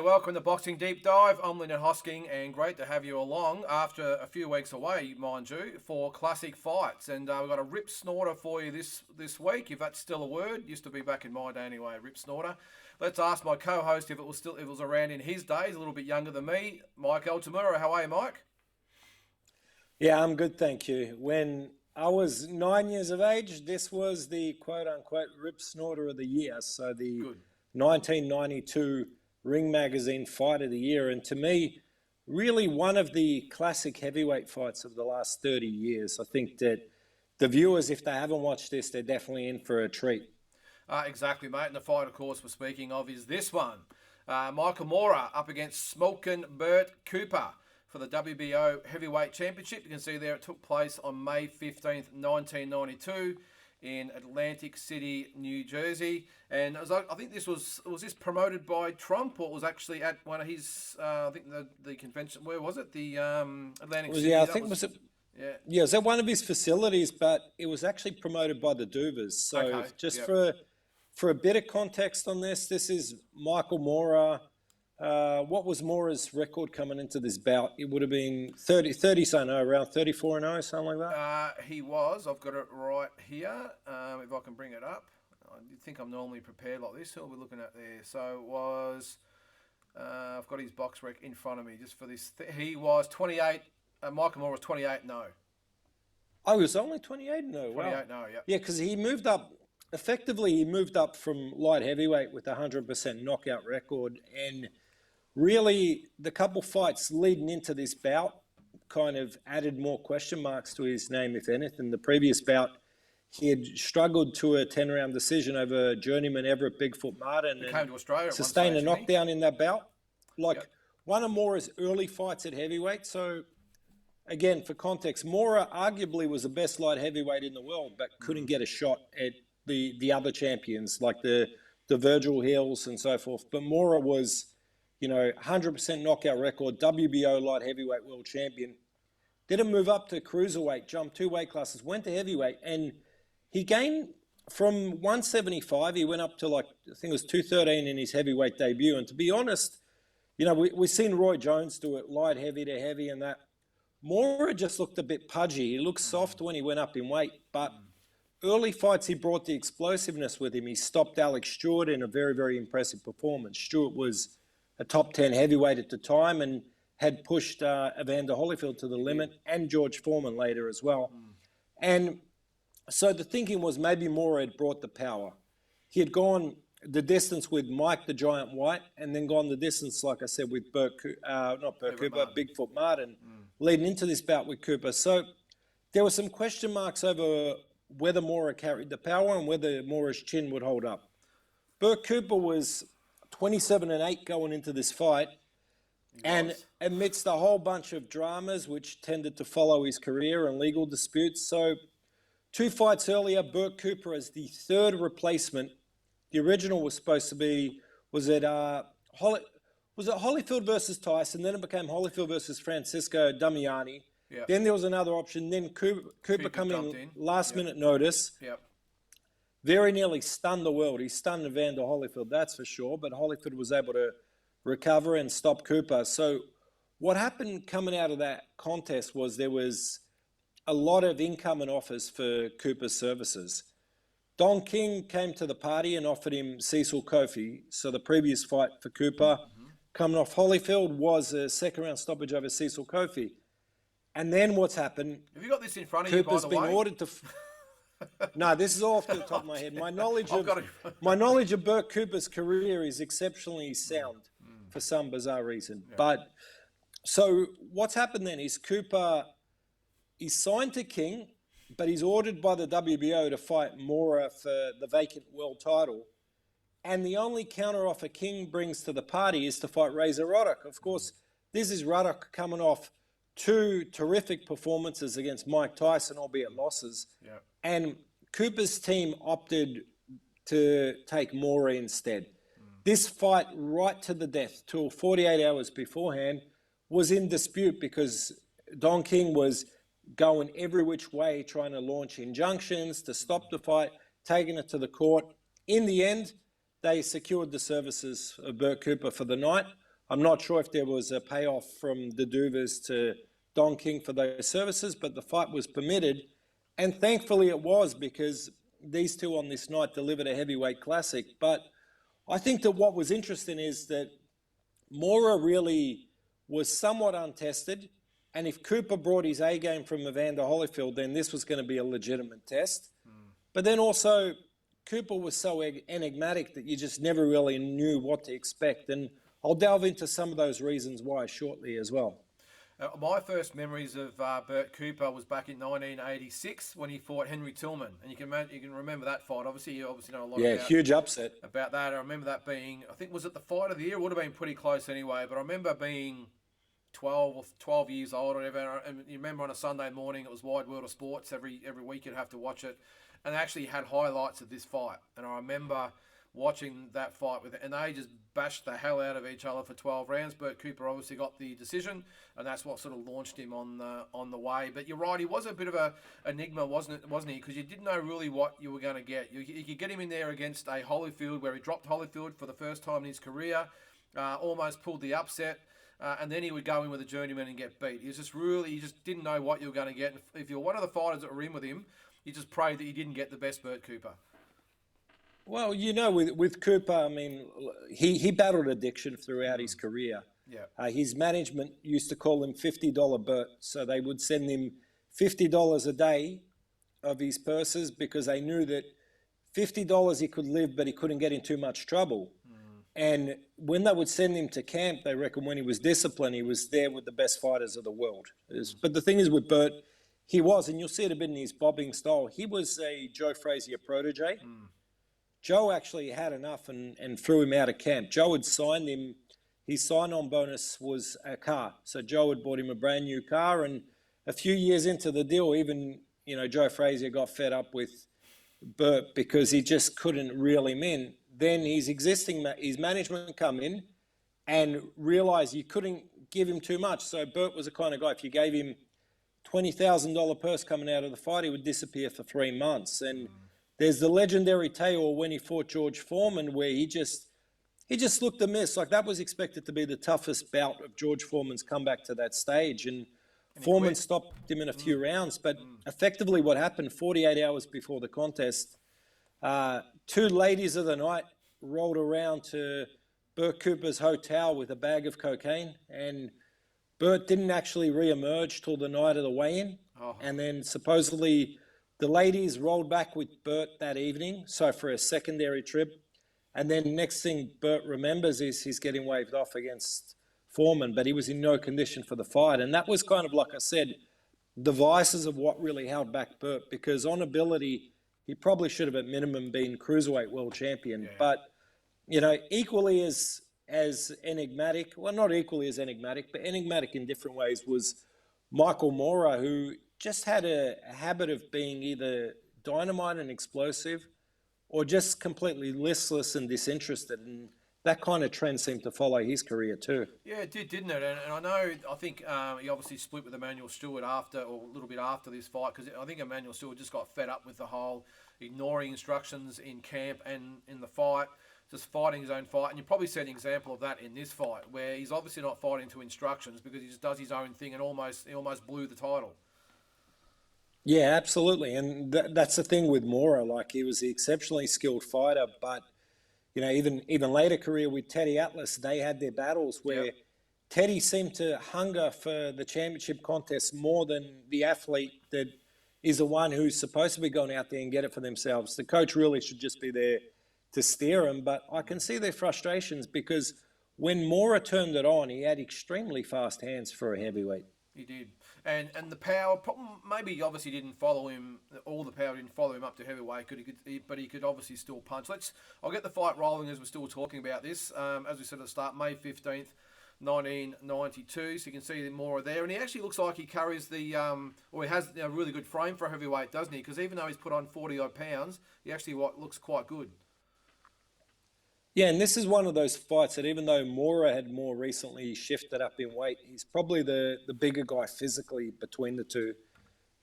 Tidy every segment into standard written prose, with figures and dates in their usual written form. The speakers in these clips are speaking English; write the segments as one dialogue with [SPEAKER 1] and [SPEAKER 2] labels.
[SPEAKER 1] welcome to Boxing Deep Dive. I'm Lynden Hosking, and great to have you along after a few weeks away, mind you, for classic fights. And we've got a rip snorter for you this week, if that's still a word. Used to be back in my day anyway, rip snorter. Let's ask my co-host if it was around in his days, a little bit younger than me, Mike Altamura. How are you, Mike?
[SPEAKER 2] Yeah, I'm good, thank you. When I was 9 years of age, this was the quote-unquote rip snorter of the year. So the 1992 Ring Magazine Fight of the Year. And to me, really one of the classic heavyweight fights of the last 30 years. I think that the viewers, if they haven't watched this, they're definitely in for a treat.
[SPEAKER 1] Exactly, mate. And the fight, of course, we're speaking of is this one. Michael MOORER up against smoking Bert Cooper for the WBO Heavyweight Championship. You can see there it took place on May 15th, 1992 in Atlantic City, New Jersey. And I think this was this promoted by Trump, or it was actually at one of his, I think the convention, where was it? The Atlantic City?
[SPEAKER 2] Yeah, I think was it. Yeah, it was at one of his facilities, but it was actually promoted by the Duvers. So
[SPEAKER 1] okay.
[SPEAKER 2] just for a bit of context on this is Michael MOORER. What was Moorer's record coming into this bout? It would have been 30 so no, around 34-0, something like that?
[SPEAKER 1] He was. I've got it right here. If I can bring it up. I think I'm normally prepared like this. Who are we looking at there? So it was... I've got his box rec in front of me just for this. He was 28... Michael MOORER was 28-0.
[SPEAKER 2] Oh, he was only 28-0. Wow.
[SPEAKER 1] 28-0, yeah.
[SPEAKER 2] Yeah, because he moved up... Effectively, he moved up from light heavyweight with a 100% knockout record, and really the couple fights leading into this bout kind of added more question marks to his name, if anything. The previous bout, he had struggled to a 10-round decision over journeyman Everett Bigfoot Martin.
[SPEAKER 1] He came to Australia at
[SPEAKER 2] sustained
[SPEAKER 1] one stage,
[SPEAKER 2] a knockdown in that bout.
[SPEAKER 1] Yep.
[SPEAKER 2] One of Moorer's early fights at heavyweight. So, again, for context, MOORER arguably was the best light heavyweight in the world, but couldn't get a shot at the other champions, like the Virgil Hills and so forth. But MOORER was, 100% knockout record, WBO light heavyweight world champion. Didn't move up to cruiserweight, jumped 2 weight classes, went to heavyweight, and he gained from 175, he went up to I think it was 213 in his heavyweight debut. And to be honest, we've seen Roy Jones do it, light heavy to heavy and that. MOORER just looked a bit pudgy. He looked soft when he went up in weight, but early fights, he brought the explosiveness with him. He stopped Alex Stewart in a very, very impressive performance. Stewart was a top 10 heavyweight at the time and had pushed Evander Holyfield to the limit, and George Foreman later as well. And so the thinking was maybe MOORER had brought the power. He had gone the distance with Mike the Giant White, and then gone the distance, like I said, with Bigfoot Martin, leading into this bout with Cooper. So there were some question marks over whether MOORER carried the power and whether MOORER's chin would hold up. Bert Cooper was 27-8 going into this fight, and amidst a whole bunch of dramas which tended to follow his career and legal disputes. So 2 fights earlier, Bert Cooper as the third replacement. The original was supposed to be, was it Holyfield versus Tyson, then it became Holyfield versus Francisco Damiani. Yep. Then there was another option. Then Cooper come in last minute notice.
[SPEAKER 1] Yep.
[SPEAKER 2] Very nearly stunned the world. He stunned Evander Holyfield, that's for sure. But Holyfield was able to recover and stop Cooper. So what happened coming out of that contest was there was a lot of incoming offers for Cooper's services. Don King came to the party and offered him Cecil Kofi. So the previous fight for Cooper, coming off Holyfield, was a second-round stoppage over Cecil Kofi. And then what's happened?
[SPEAKER 1] Have you got this in front of
[SPEAKER 2] Cooper's
[SPEAKER 1] you, by the way?
[SPEAKER 2] been ordered to... No, this is all off the top of my head. My knowledge of Bert Cooper's career is exceptionally sound for some bizarre reason. Yeah. But so what's happened then is Cooper is signed to King, but he's ordered by the WBO to fight MOORER for the vacant world title. And the only counteroffer King brings to the party is to fight Razor Ruddock. Of course, this is Ruddock coming off 2 terrific performances against Mike Tyson, albeit losses.
[SPEAKER 1] Yeah.
[SPEAKER 2] And Cooper's team opted to take MOORER instead. This fight, right to the death, till 48 hours beforehand, was in dispute because Don King was going every which way, trying to launch injunctions to stop the fight, taking it to the court. In the end, they secured the services of Bert Cooper for the night. I'm not sure if there was a payoff from the Duvers to Don King for those services, but the fight was permitted. And thankfully it was, because these two on this night delivered a heavyweight classic. But I think that what was interesting is that Moorer really was somewhat untested. And if Cooper brought his A game from Evander Holyfield, then this was going to be a legitimate test. But then also, Cooper was so enigmatic that you just never really knew what to expect. And I'll delve into some of those reasons why shortly as well.
[SPEAKER 1] My first memories of Bert Cooper was back in 1986 when he fought Henry Tillman, and you can remember that fight. Obviously, you obviously know a lot.
[SPEAKER 2] Yeah, huge upset
[SPEAKER 1] about that. I remember that being, I think, was it the fight of the year? It would have been pretty close anyway. But I remember being 12 years old or whatever, and you remember on a Sunday morning it was Wide World of Sports. Every week you'd have to watch it, and they actually had highlights of this fight. And I remember watching that fight with it, and they just bashed the hell out of each other for 12 rounds. Bert Cooper obviously got the decision, and that's what sort of launched him on the way. But you're right, he was a bit of a enigma, wasn't he? Because you didn't know really what you were going to get. You could get him in there against a Holyfield, where he dropped Holyfield for the first time in his career, almost pulled the upset, and then he would go in with a journeyman and get beat. You just didn't know what you were going to get. And if you're one of the fighters that were in with him, you just prayed that you didn't get the best Bert Cooper.
[SPEAKER 2] Well, with Cooper, I mean, he battled addiction throughout his career.
[SPEAKER 1] Yeah.
[SPEAKER 2] His management used to call him $50 Bert, so they would send him $50 a day of his purses, because they knew that $50 he could live, but he couldn't get in too much trouble. And when they would send him to camp, they reckon when he was disciplined, he was there with the best fighters of the world. But the thing is with Bert, he was, and you'll see it a bit in his bobbing style, he was a Joe Frazier protege. Joe actually had enough and threw him out of camp. Joe had signed him. His sign-on bonus was a car. So Joe had bought him a brand new car, and a few years into the deal, even, Joe Frazier got fed up with Bert because he just couldn't reel him in. Then his management come in and realized you couldn't give him too much. So Bert was the kind of guy, if you gave him $20,000 purse coming out of the fight, he would disappear for 3 months. And there's the legendary tale when he fought George Foreman, where he just looked a mess. Like, that was expected to be the toughest bout of George Foreman's comeback to that stage. And Foreman stopped him in a few rounds. But effectively what happened, 48 hours before the contest, two ladies of the night rolled around to Bert Cooper's hotel with a bag of cocaine. And Bert didn't actually re-emerge till the night of the weigh-in. And then supposedly the ladies rolled back with Bert that evening, so for a secondary trip. And then next thing Bert remembers is he's getting waved off against Foreman, but he was in no condition for the fight. And that was kind of, like I said, the vices of what really held back Bert, because on ability, he probably should have at minimum been cruiserweight world champion. Yeah. But, equally as enigmatic, well, not equally as enigmatic, but enigmatic in different ways, was Michael Moorer, who just had a habit of being either dynamite and explosive or just completely listless and disinterested. And that kind of trend seemed to follow his career too.
[SPEAKER 1] Yeah, it did, didn't it? And I think he obviously split with Emmanuel Stewart a little bit after this fight, because I think Emmanuel Stewart just got fed up with the whole ignoring instructions in camp and in the fight, just fighting his own fight. And you probably see an example of that in this fight, where he's obviously not fighting to instructions because he just does his own thing, and he almost blew the title.
[SPEAKER 2] Yeah, absolutely. And that's the thing with Moorer. Like, he was an exceptionally skilled fighter, but, even later career with Teddy Atlas, they had their battles where Teddy seemed to hunger for the championship contest more than the athlete that is the one who's supposed to be going out there and get it for themselves. The coach really should just be there to steer them. But I can see their frustrations, because when Moorer turned it on, he had extremely fast hands for a heavyweight.
[SPEAKER 1] He did. And the power, maybe obviously didn't follow him, all the power didn't follow him up to heavyweight, but he could obviously still punch. I'll get the fight rolling as we're still talking about this. As we said at the start, May 15th, 1992, so you can see Moorer there. And he actually looks like he carries he has a really good frame for a heavyweight, doesn't he? Because even though he's put on 40-odd pounds, he actually looks quite good.
[SPEAKER 2] Yeah, and this is one of those fights that, even though Moorer had more recently shifted up in weight, he's probably the bigger guy physically between the two.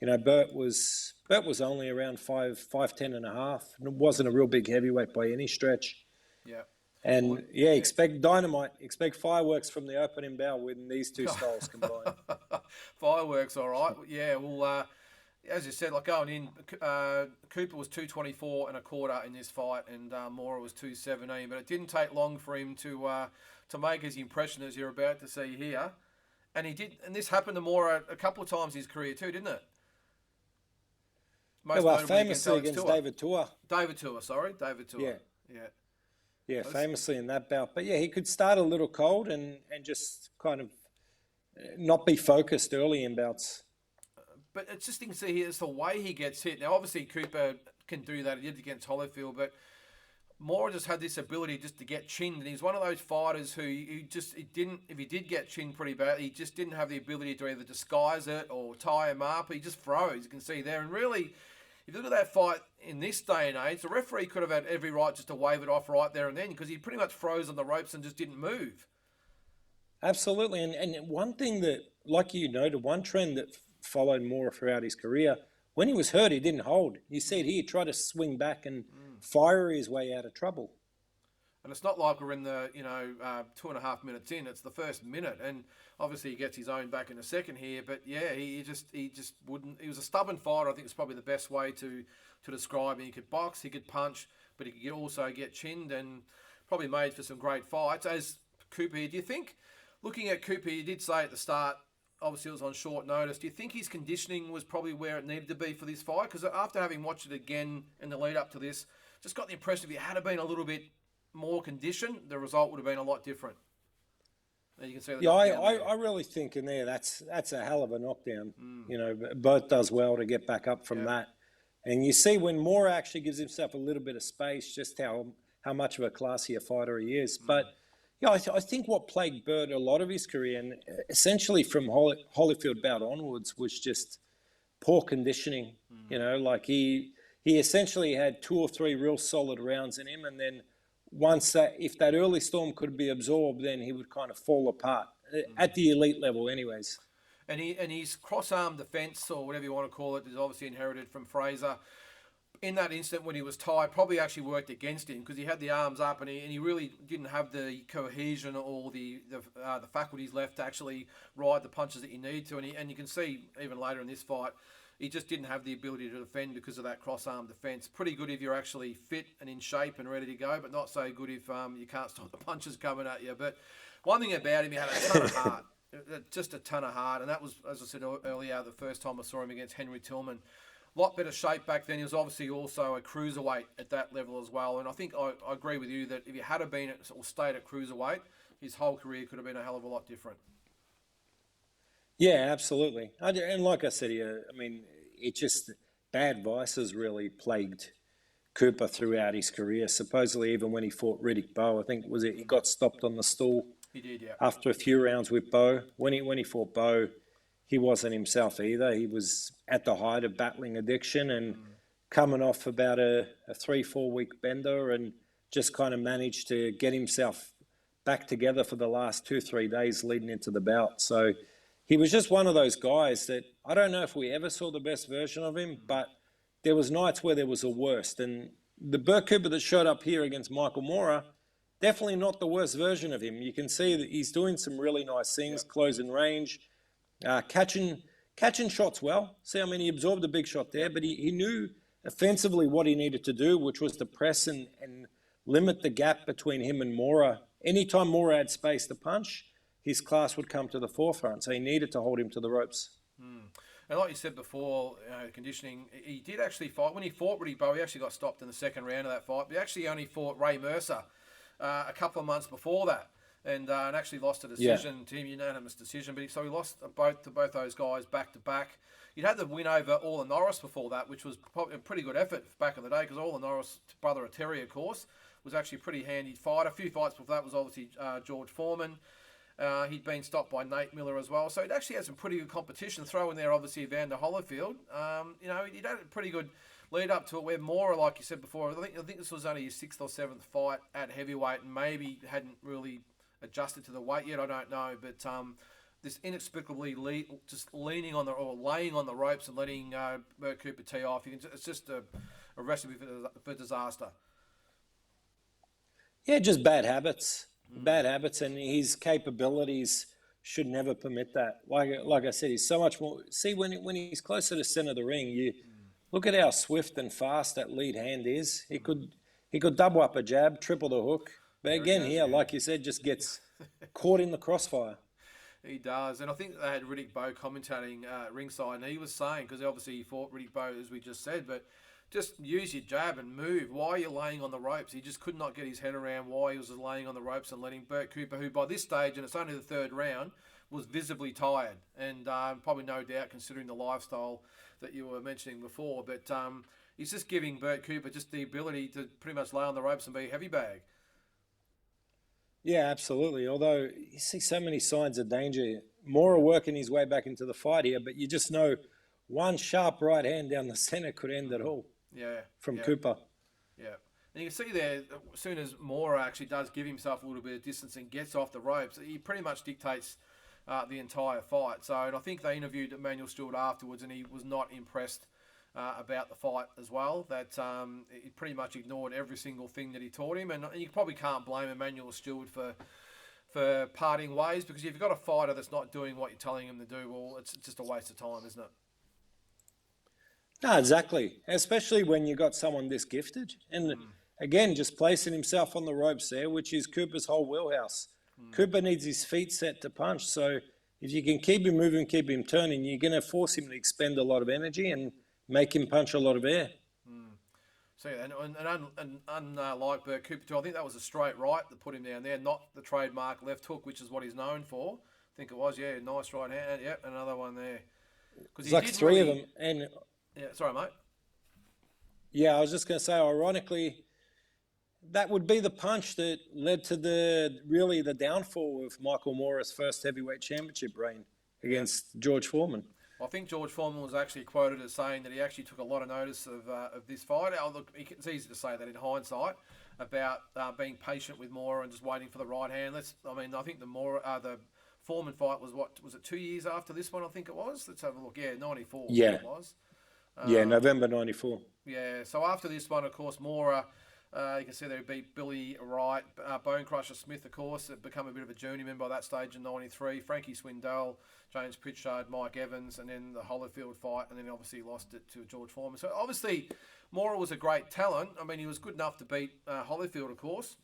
[SPEAKER 2] Bert was only around 5'10" and a half, and it wasn't a real big heavyweight by any stretch.
[SPEAKER 1] Yeah.
[SPEAKER 2] And yeah, expect dynamite, expect fireworks from the opening bell when these two styles combine.
[SPEAKER 1] Fireworks, all right. Yeah, well, as you said, like going in, Cooper was 224 and a quarter in this fight, and Moorer was 217. But it didn't take long for him to make his impression, as you're about to see here. And he did, and this happened to Moorer a couple of times in his career too, didn't it?
[SPEAKER 2] Most famously against David Tua.
[SPEAKER 1] David Tua.
[SPEAKER 2] Yeah, famously in that bout. But yeah, he could start a little cold and just kind of not be focused early in bouts.
[SPEAKER 1] But it's just thing to see here, it's the way he gets hit. Now, obviously, Cooper can do that. He did against Holyfield, but Moorer just had this ability just to get chinned. And he's one of those fighters who if he did get chinned pretty bad, he just didn't have the ability to either disguise it or tie him up. He just froze, you can see there. And really, if you look at that fight in this day and age, the referee could have had every right just to wave it off right there and then, because he pretty much froze on the ropes and just didn't move.
[SPEAKER 2] Absolutely. And one thing that, like you noted, one trend that followed Moorer throughout his career, when he was hurt, he didn't hold. You see it here, he tried to swing back and fire his way out of trouble.
[SPEAKER 1] And it's not like we're in the 2.5 minutes in. It's the first minute, and obviously he gets his own back in a second here. But yeah, he just wouldn't. He was a stubborn fighter. I think it's probably the best way to describe him. He could box, he could punch, but he could also get chinned, and probably made for some great fights. As Cooper here, do you think? Looking at Cooper, you did say at the start, obviously it was on short notice. Do you think his conditioning was probably where it needed to be for this fight? Because after having watched it again in the lead up to this, just got the impression if he had been a little bit more conditioned, the result would have been a lot different. And you can see that.
[SPEAKER 2] Yeah, I really think in there that's a hell of a knockdown. You know, Bert does well to get back up from that. And you see when Moorer actually gives himself a little bit of space, just how much of a classier fighter he is. But yeah, I think what plagued Bert a lot of his career, and essentially from Holyfield bout onwards, was just poor conditioning. You know, like he essentially had 2 or 3 real solid rounds in him, and then once if that early storm could be absorbed, then he would kind of fall apart at the elite level, anyways.
[SPEAKER 1] And his cross-arm defence, or whatever you want to call it, is obviously inherited from Fraser. In that instant when he was tied, probably actually worked against him, because he had the arms up and he really didn't have the cohesion or the faculties left to actually ride the punches that you need to. And you can see even later in this fight, he just didn't have the ability to defend because of that cross-arm defence. Pretty good if you're actually fit and in shape and ready to go, but not so good if you can't stop the punches coming at you. But one thing about him, he had a ton of heart. Just a ton of heart. And that was, as I said earlier, the first time I saw him against Henry Tillman. A lot better shape back then. He was obviously also a cruiserweight at that level as well. And I think I agree with you that if he had been or stayed at cruiserweight, his whole career could have been a hell of a lot different.
[SPEAKER 2] Yeah, absolutely. And like I said here, I mean, it just, bad vices really plagued Cooper throughout his career. Supposedly, even when he fought Riddick Bowe, I think he got stopped on the stool.
[SPEAKER 1] He did, yeah.
[SPEAKER 2] After a few rounds with Bowe. When he fought Bowe, he wasn't himself either. He was at the height of battling addiction and coming off about a 3-4 week bender, and just kind of managed to get himself back together for the last 2-3 days leading into the bout. So he was just one of those guys that I don't know if we ever saw the best version of him, but there was nights where there was a worst. And the Bert Cooper that showed up here against Michael Moorer, definitely not the worst version of him. You can see that he's doing some really nice things, closing range, catching shots well. See, I mean, he absorbed a big shot there, but he knew offensively what he needed to do, which was to press and limit the gap between him and Moorer. Anytime Moorer had space to punch, his class would come to the forefront. So he needed to hold him to the ropes.
[SPEAKER 1] And like you said before, conditioning, he did actually fight. When he fought Riddick Bowe, he actually got stopped in the second round of that fight. But he actually only fought Ray Mercer a couple of months before that. And actually lost a decision, team unanimous decision. But so he lost to both those guys back to back. He'd had the win over Orla Norris before that, which was probably a pretty good effort back in the day, because Orla Norris, brother of Terry, of course, was actually a pretty handy fighter. A few fights before that was obviously George Foreman. He'd been stopped by Nate Miller as well. So he'd actually had some pretty good competition. Throw in there, obviously, Evander Holyfield. He'd had a pretty good lead up to it, where Moorer, like you said before, I think this was only his 6th or 7th fight at heavyweight, and maybe hadn't really adjusted to the weight yet. I don't know, but this inexplicably just laying on the ropes and letting Bert Cooper tee off. It's just a recipe for disaster.
[SPEAKER 2] Yeah, just bad habits. Bad habits, and his capabilities should never permit that. Like I said, he's so much more. See, when he's closer to center of the ring, you look at how swift and fast that lead hand is. He could double up a jab, triple the hook. But
[SPEAKER 1] There he
[SPEAKER 2] again,
[SPEAKER 1] goes
[SPEAKER 2] here,
[SPEAKER 1] again.
[SPEAKER 2] like you said, just gets caught in the crossfire.
[SPEAKER 1] He does, and I think they had Riddick Bowe commentating ringside, and he was saying, because obviously he fought Riddick Bowe, as we just said, but just use your jab and move. Why are you laying on the ropes? He just could not get his head around why he was laying on the ropes and letting Bert Cooper, who by this stage, and it's only the third round, was visibly tired, and probably no doubt considering the lifestyle that you were mentioning before, but he's just giving Bert Cooper just the ability to pretty much lay on the ropes and be a heavy bag.
[SPEAKER 2] Yeah, absolutely. Although you see so many signs of danger. Moorer working his way back into the fight here, but you just know one sharp right hand down the center could end it all.
[SPEAKER 1] Yeah.
[SPEAKER 2] From
[SPEAKER 1] yeah.
[SPEAKER 2] Cooper.
[SPEAKER 1] Yeah. And you can see there, as soon as Moorer actually does give himself a little bit of distance and gets off the ropes, he pretty much dictates the entire fight. So, and I think they interviewed Emmanuel Stewart afterwards, and he was not impressed about the fight as well. That he pretty much ignored every single thing that he taught him, and you probably can't blame Emmanuel Stewart for parting ways, because if you've got a fighter that's not doing what you're telling him to do, well, it's just a waste of time, isn't it?
[SPEAKER 2] No, exactly. Especially when you got someone this gifted. And again, just placing himself on the ropes there, which is Cooper's whole wheelhouse. Cooper needs his feet set to punch. So if you can keep him moving, keep him turning, you're going to force him to expend a lot of energy and make him punch a lot of air.
[SPEAKER 1] So, unlike Bert Cooper too, I think that was a straight right that put him down there, not the trademark left hook, which is what he's known for. I think it was, yeah, nice right hand. Yep, another one there.
[SPEAKER 2] It's like three of them. And
[SPEAKER 1] yeah, sorry, mate.
[SPEAKER 2] yeah, I was just going to say, ironically, that would be the punch that led to the downfall of Michael Moore's first heavyweight championship reign against George Foreman.
[SPEAKER 1] I think George Foreman was actually quoted as saying that he actually took a lot of notice of this fight. Look, it's easy to say that in hindsight about being patient with Moorer and just waiting for the right hand. I think the Foreman fight was it 2 years after this one? I think it was. Let's have a look. Yeah, 94.
[SPEAKER 2] Yeah,
[SPEAKER 1] it was.
[SPEAKER 2] November '94.
[SPEAKER 1] Yeah. So after this one, of course, Moorer. You can see they beat Billy Wright, Bone Crusher Smith, of course, had become a bit of a journeyman by that stage in '93. Frankie Swindell, James Pritchard, Mike Evans, and then the Holyfield fight, and then obviously lost it to George Foreman. So obviously, Moorer was a great talent. I mean, he was good enough to beat Holyfield, of course,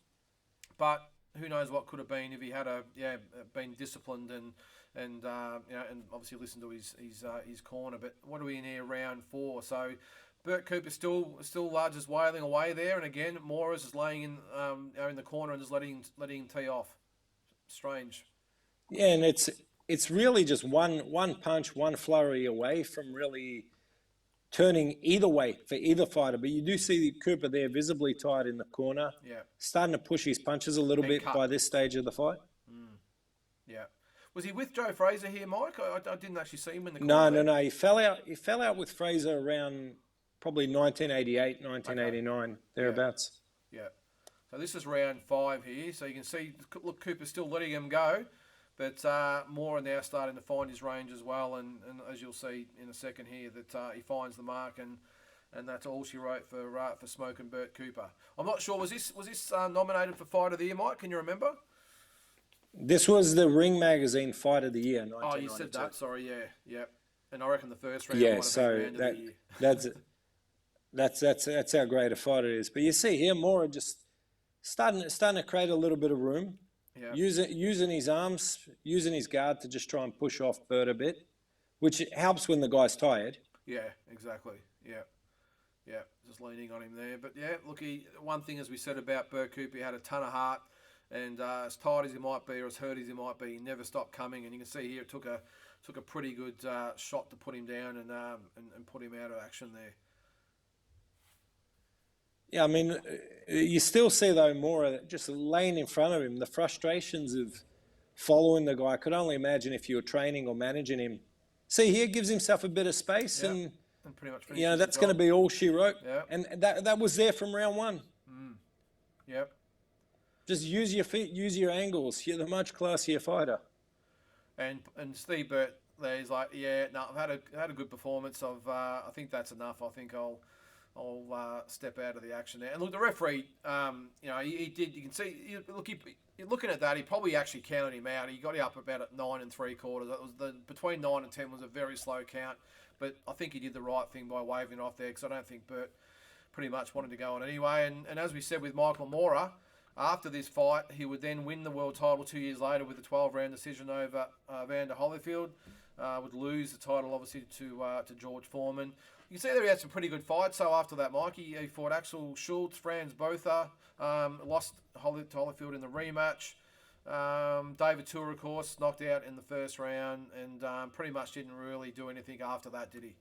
[SPEAKER 1] but who knows what could have been if he had been disciplined and obviously listened to his corner. But what are we in here, round 4? So Bert Cooper still just wailing away there, and again Moorer is laying in the corner and just letting him tee off. Strange.
[SPEAKER 2] Yeah, and it's really just one punch, one flurry away from really turning either way for either fighter. But you do see Cooper there visibly tied in the corner, starting to push his punches a little bit by this stage of the fight.
[SPEAKER 1] Yeah. Was he with Joe Fraser here, Mike? I didn't actually see him in the corner.
[SPEAKER 2] No. He fell out with Fraser around probably 1988, 1989, thereabouts.
[SPEAKER 1] Yeah. So this is round 5 here. So you can see, look, Cooper's still letting him go, but Moorer now starting to find his range as well. And as you'll see in a second here, that he finds the mark, and that's all she wrote for Smoking Bert Cooper. I'm not sure, was this nominated for Fight of the Year, Mike? Can you remember?
[SPEAKER 2] This was the Ring Magazine Fight of the Year, 1992.
[SPEAKER 1] Oh, you said that. Sorry, yeah. And I reckon the first round.
[SPEAKER 2] Yeah, so that's how great a fight it is. But you see here, Moorer just starting to create a little bit of room, using his arms, using his guard to just try and push off Bert a bit, which helps when the guy's tired.
[SPEAKER 1] Yeah, exactly. Yeah, just leaning on him there. But yeah, look, one thing as we said about Bert Cooper, he had a ton of heart, and as tired as he might be or as hurt as he might be, he never stopped coming. And you can see here it took a pretty good shot to put him down and put him out of action there.
[SPEAKER 2] Yeah, I mean, you still see, though, Moorer just laying in front of him, the frustrations of following the guy. I could only imagine if you were training or managing him. See, here gives himself a bit of space, and
[SPEAKER 1] pretty much
[SPEAKER 2] that's going to be all she wrote.
[SPEAKER 1] Yep.
[SPEAKER 2] And that was there from round 1.
[SPEAKER 1] Yep.
[SPEAKER 2] Just use your feet, use your angles. You're the much classier fighter.
[SPEAKER 1] And Steve Burt there, he's like, I've had a good performance. I think that's enough. I think I'll I'll step out of the action there. And look, the referee, he did. You can see. You're looking at that. He probably actually counted him out. He got up about at 9 3/4. That was between 9 and 10 was a very slow count. But I think he did the right thing by waving it off there, because I don't think Bert pretty much wanted to go on anyway. And as we said with Michael Moorer, after this fight, he would then win the world title 2 years later with a 12-round decision over Vander Holyfield. Would lose the title, obviously, to George Foreman. You can see that he had some pretty good fights. So after that, Mike, he fought Axel Schultz, Franz Botha, lost to Holyfield in the rematch. David Tour, of course, knocked out in the first round, and pretty much didn't really do anything after that, did he?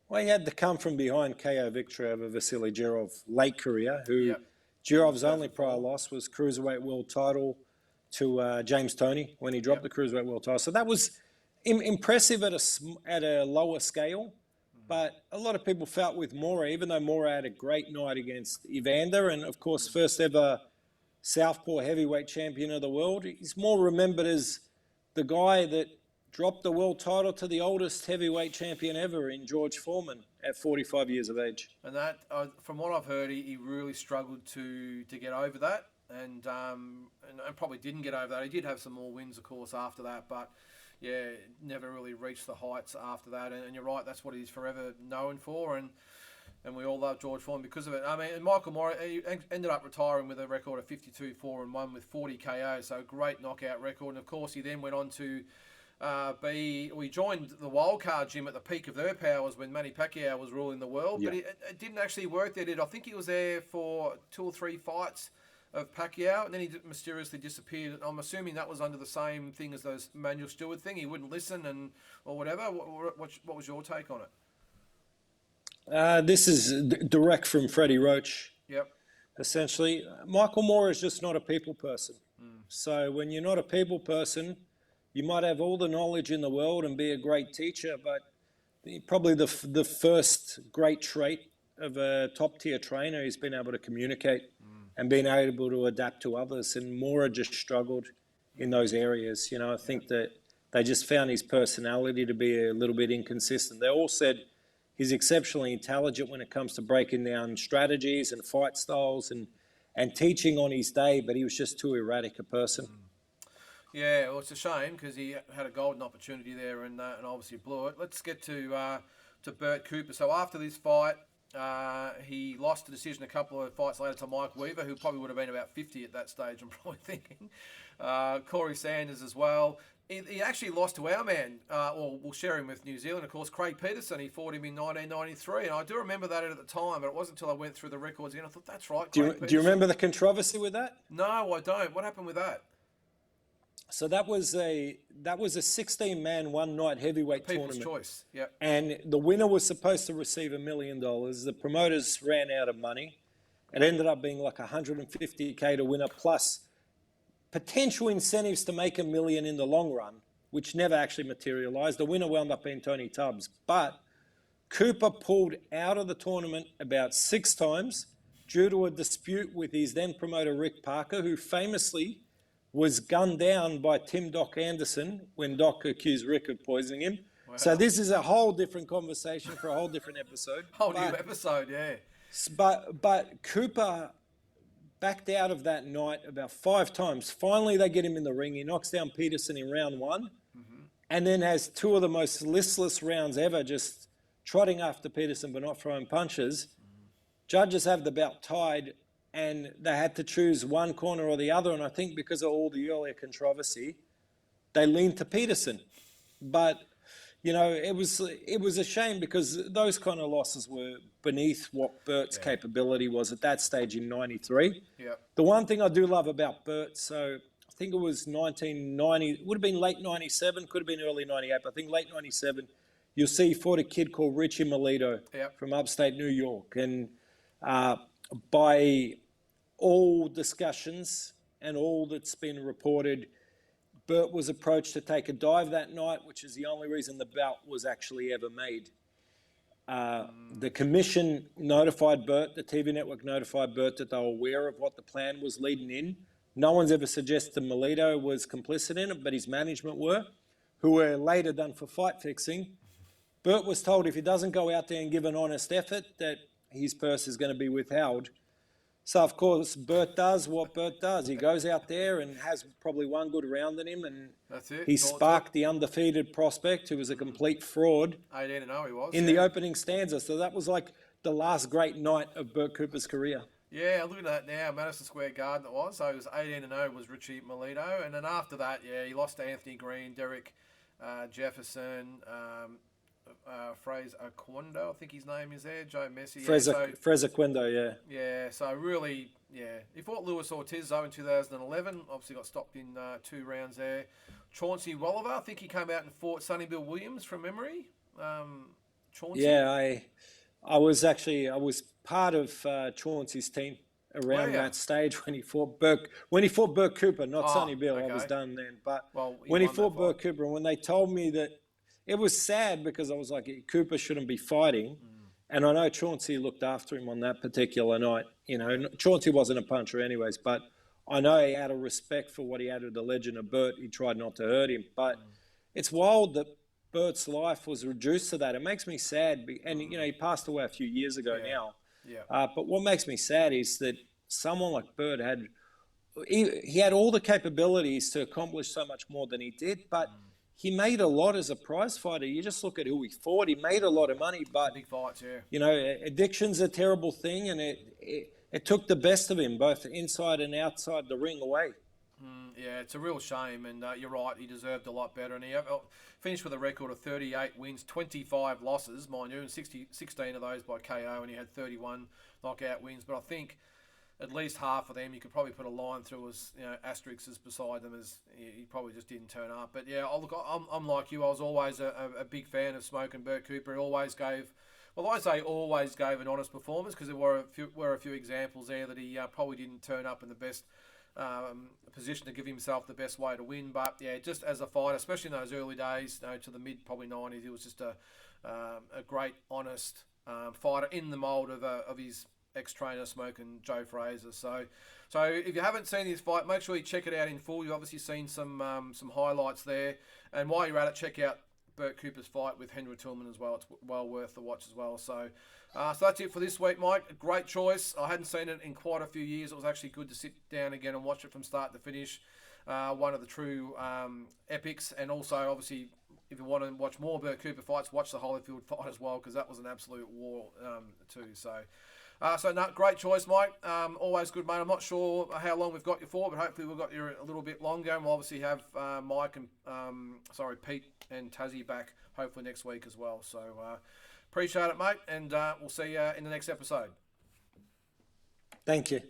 [SPEAKER 2] Well, he had the come from behind KO victory over Vasily Jirov late career, who Jirov's only prior loss was cruiserweight world title to James Toney when he dropped the cruiserweight world title. So that was impressive at a lower scale. But a lot of people felt with Moorer, even though Moorer had a great night against Evander, and of course first ever Southpaw heavyweight champion of the world, he's more remembered as the guy that dropped the world title to the oldest heavyweight champion ever in George Foreman at 45 years of age.
[SPEAKER 1] And that, from what I've heard, he really struggled to get over that, and probably didn't get over that. He did have some more wins, of course, after that, but yeah, never really reached the heights after that. And you're right, that's what he's forever known for, and we all love George Foreman because of it. I mean, Michael Moorer, he ended up retiring with a record of 52-4-1 with 40 KOs, so great knockout record. And of course, he then went on to we joined the wildcard gym at the peak of their powers when Manny Pacquiao was ruling the world, but it didn't actually work there, did it? I think he was there for 2 or 3 fights of Pacquiao, and then he mysteriously disappeared. I'm assuming that was under the same thing as those Manuel Stewart thing. He wouldn't listen or whatever. What was your take on it?
[SPEAKER 2] This is direct from Freddie Roach.
[SPEAKER 1] Yep.
[SPEAKER 2] Essentially, Michael Moorer is just not a people person. So when you're not a people person, you might have all the knowledge in the world and be a great teacher, but probably the first great trait of a top-tier trainer is being able to communicate and being able to adapt to others. And Moorer just struggled in those areas. I think that they just found his personality to be a little bit inconsistent. They all said he's exceptionally intelligent when it comes to breaking down strategies and fight styles and teaching on his day, but he was just too erratic a person.
[SPEAKER 1] Yeah, well, it's a shame because he had a golden opportunity there and obviously blew it. Let's get to Bert Cooper. So after this fight, he lost the decision a couple of fights later to Mike Weaver, who probably would have been about 50 at that stage, I'm probably thinking. Corey Sanders as well. He actually lost to our man, we'll share him with New Zealand, of course, Craig Peterson. He fought him in 1993, and I do remember that at the time, but it wasn't until I went through the records again I thought, that's right,
[SPEAKER 2] Do you remember the controversy with that?
[SPEAKER 1] No, I don't. What happened with that?
[SPEAKER 2] So that was a 16-man one-night heavyweight
[SPEAKER 1] People's
[SPEAKER 2] tournament.
[SPEAKER 1] choice, yeah.
[SPEAKER 2] And the winner was supposed to receive $1 million. The promoters ran out of money. It ended up being like $150K to winner, plus potential incentives to make $1 million in the long run, which never actually materialized. The winner wound up being Tony Tubbs. But Cooper pulled out of the tournament about 6 times due to a dispute with his then promoter Rick Parker, who famously was gunned down by Tim Doc Anderson when Doc accused Rick of poisoning him. Wow. So this is a whole different conversation for a whole different episode.
[SPEAKER 1] New episode, yeah.
[SPEAKER 2] But Cooper backed out of that night about 5 times. Finally, they get him in the ring. He knocks down Peterson in round 1 and then has 2 of the most listless rounds ever, just trotting after Peterson but not throwing punches. Judges have the bout tied, and they had to choose one corner or the other. And I think because of all the earlier controversy, they leaned to Peterson. But, it was a shame because those kind of losses were beneath what Bert's capability was at that stage in 93.
[SPEAKER 1] Yeah.
[SPEAKER 2] The one thing I do love about Bert, so I think it was 1990, it would have been late 97, could have been early 98, but I think late 97, you'll see he fought a kid called Richie Melito from upstate New York. And by all discussions and all that's been reported, Bert was approached to take a dive that night, which is the only reason the bout was actually ever made. The commission notified Bert, the TV network notified Bert that they were aware of what the plan was leading in. No one's ever suggested Melito was complicit in it, but his management were, who were later done for fight fixing. Bert was told if he doesn't go out there and give an honest effort, that his purse is going to be withheld. So, of course, Bert does what Bert does. He goes out there and has probably one good round in him, and
[SPEAKER 1] That's it.
[SPEAKER 2] he sparked the undefeated prospect, who was a complete fraud,
[SPEAKER 1] 18-0 he was.
[SPEAKER 2] in the opening stanza. So that was like the last great night of Bert Cooper's career.
[SPEAKER 1] Yeah, looking at that now, Madison Square Garden it was. So it was 18-0 was Richie Melito. And then after that, yeah, he lost to Anthony Green, Derek Jefferson, Fraser Aquendo, I think his name is there, Joe Messi.
[SPEAKER 2] Fraser Aquendo, yeah.
[SPEAKER 1] Yeah, so really, yeah. He fought Luis Ortiz, though, in 2011. Obviously got stopped in 2 rounds there. Chauncey Rolliver, I think he came out and fought Sonny Bill Williams from memory. Chauncey.
[SPEAKER 2] Yeah, I was part of Chauncey's team around that stage when he fought Bert Cooper, not Sonny Bill. Okay. I was done then. But when he fought Bert Cooper, and when they told me that, it was sad because I was like, Cooper shouldn't be fighting. And I know Chauncey looked after him on that particular night. You know, Chauncey wasn't a puncher anyways, but I know he had a respect for what he had with the legend of Bert. He tried not to hurt him. But it's wild that Bert's life was reduced to that. It makes me sad. And, you know, he passed away a few years ago now.
[SPEAKER 1] Yeah.
[SPEAKER 2] But what makes me sad is that someone like Bert he had all the capabilities to accomplish so much more than he did, but he made a lot as a prize fighter. You just look at who he fought. He made a lot of money, but
[SPEAKER 1] big fights, yeah.
[SPEAKER 2] You know, addiction's a terrible thing, and it took the best of him, both inside and outside the ring away.
[SPEAKER 1] Yeah, it's a real shame, and you're right. He deserved a lot better, and he finished with a record of 38 wins, 25 losses, mind you, and 16 of those by KO, and he had 31 knockout wins. But I think at least half of them you could probably put a line through as, you know, asterisks beside them, as he probably just didn't turn up. But yeah, I'm like you. I was always a big fan of Smoking Bert Cooper. He always gave, well, I say always gave an honest performance, because there were a few examples there that he probably didn't turn up in the best position to give himself the best way to win. But yeah, just as a fighter, especially in those early days, you know, to the mid probably 90s, he was just a great, honest fighter in the mould of his ex-trainer Smoking Joe Fraser. So if you haven't seen his fight, make sure you check it out in full. You've obviously seen some highlights there, and while you're at it, check out Bert Cooper's fight with Henry Tillman as well. It's well worth the watch as well. So that's it for this week, Mike. A great choice. I hadn't seen it in quite a few years. It was actually good to sit down again and watch it from start to finish. One of the true epics. And also, obviously, if you want to watch more Bert Cooper fights, watch the Holyfield fight as well, because that was an absolute war too. So no, great choice, Mike. Always good, mate. I'm not sure how long we've got you for, but hopefully we've got you a little bit longer, and we'll obviously have Mike and Pete and Tassie back hopefully next week as well. So appreciate it, mate, and we'll see you in the next episode.
[SPEAKER 2] Thank you.